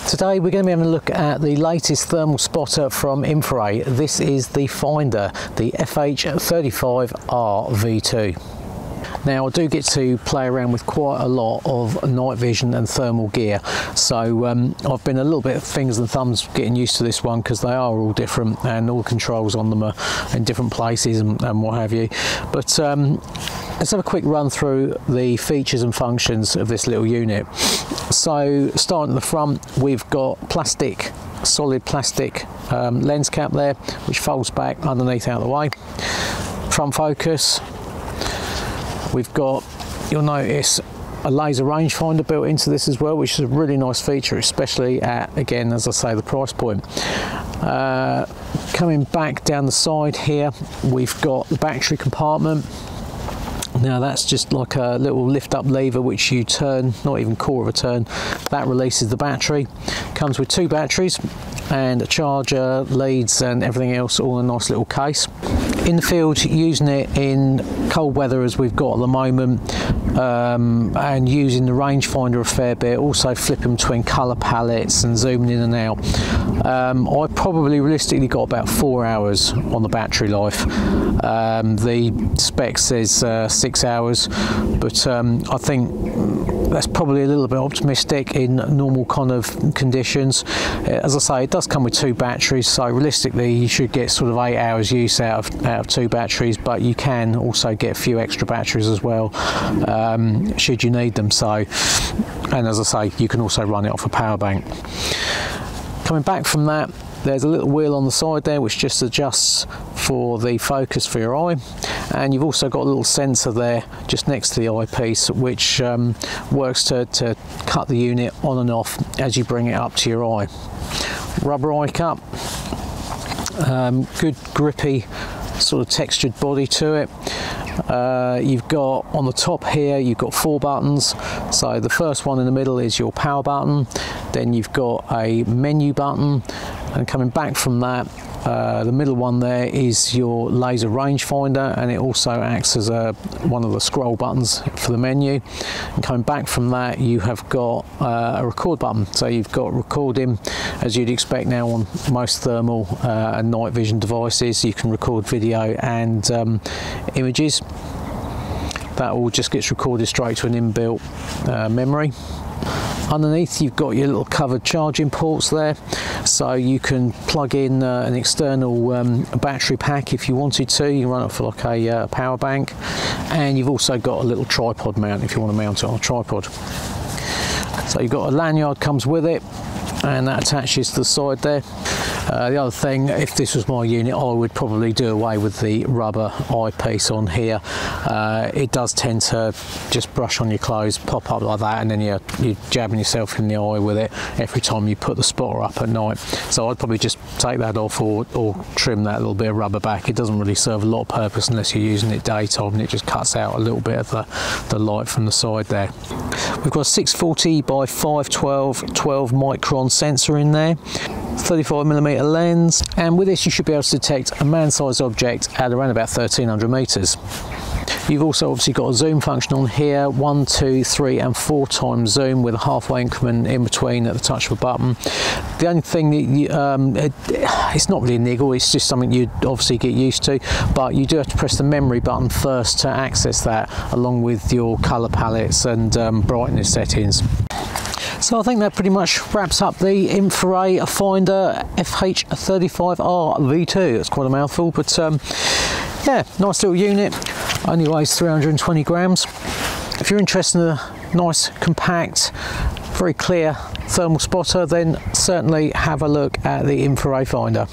Today we're going to be having a look at the latest thermal spotter from Infrared. This is the Finder, the FH35R V2. Now I do get to play around with quite a lot of night vision and thermal gear, so I've been a little bit fingers and thumbs getting used to this one because they are all different and all the controls on them are in different places and what have you. But let's have a quick run through the features and functions of this little unit. So starting at the front, we've got solid plastic lens cap there, which folds back underneath out of the way. Front focus. We've got, you'll notice, a laser rangefinder built into this as well, which is a really nice feature, especially at, again, as I say, the price point. Coming back down the side here, we've got the battery compartment. Now that's just like a little lift up lever which you turn, not even quarter of a turn, that releases the battery. Comes with two batteries and a charger, leads and everything else, all in a nice little case. In the field, using it in cold weather as we've got at the moment, and using the rangefinder a fair bit, also flipping between colour palettes and zooming in and out. I probably realistically got about 4 hours on the battery life. The spec says 6 hours, but I think that's probably a little bit optimistic in normal kind of conditions. As I say, it does come with two batteries, so realistically you should get sort of 8 hours use out of two batteries, but you can also get a few extra batteries as well should you need them. So, and as I say, you can also run it off a power bank. Coming back from that, there's a little wheel on the side there which just adjusts for the focus for your eye, and you've also got a little sensor there just next to the eyepiece which works to cut the unit on and off as you bring it up to your eye. Rubber eye cup, good grippy sort of textured body to it. You've got on the top here, you've got 4 buttons. So the first one in the middle is your power button, then you've got a menu button, and coming back from that, the middle one there is your laser rangefinder, and it also acts as one of the scroll buttons for the menu. And coming back from that, you have got a record button, so you've got recording as you'd expect now on most thermal and night vision devices. You can record video and images. That all just gets recorded straight to an inbuilt memory. Underneath, you've got your little covered charging ports there, so you can plug in an external battery pack if you wanted to. You can run it for like a power bank, and you've also got a little tripod mount if you want to mount it on a tripod. So you've got a lanyard comes with it, and that attaches to the side there. The other thing, if this was my unit, I would probably do away with the rubber eyepiece on here. It does tend to just brush on your clothes, pop up like that, and then you're jabbing yourself in the eye with it every time you put the spotter up at night. So I'd probably just take that off or trim that little bit of rubber back. It doesn't really serve a lot of purpose unless you're using it daytime, and it just cuts out a little bit of the light from the side there. We've got a 640 by 512 12 micron sensor in there, 35mm lens, and with this you should be able to detect a man-sized object at around about 1300 meters. You've also obviously got a zoom function on here, 1, 2, 3 and 4 times zoom with a halfway increment in between at the touch of a button. The only thing that it's not really a niggle, it's just something you'd obviously get used to, but you do have to press the memory button first to access that, along with your colour palettes and brightness settings. So I think that pretty much wraps up the Infrared Finder FH35R V2. It's quite a mouthful, but yeah, nice little unit. Only weighs 320 grams. If you're interested in a nice, compact, very clear thermal spotter, then certainly have a look at the Infrared Finder.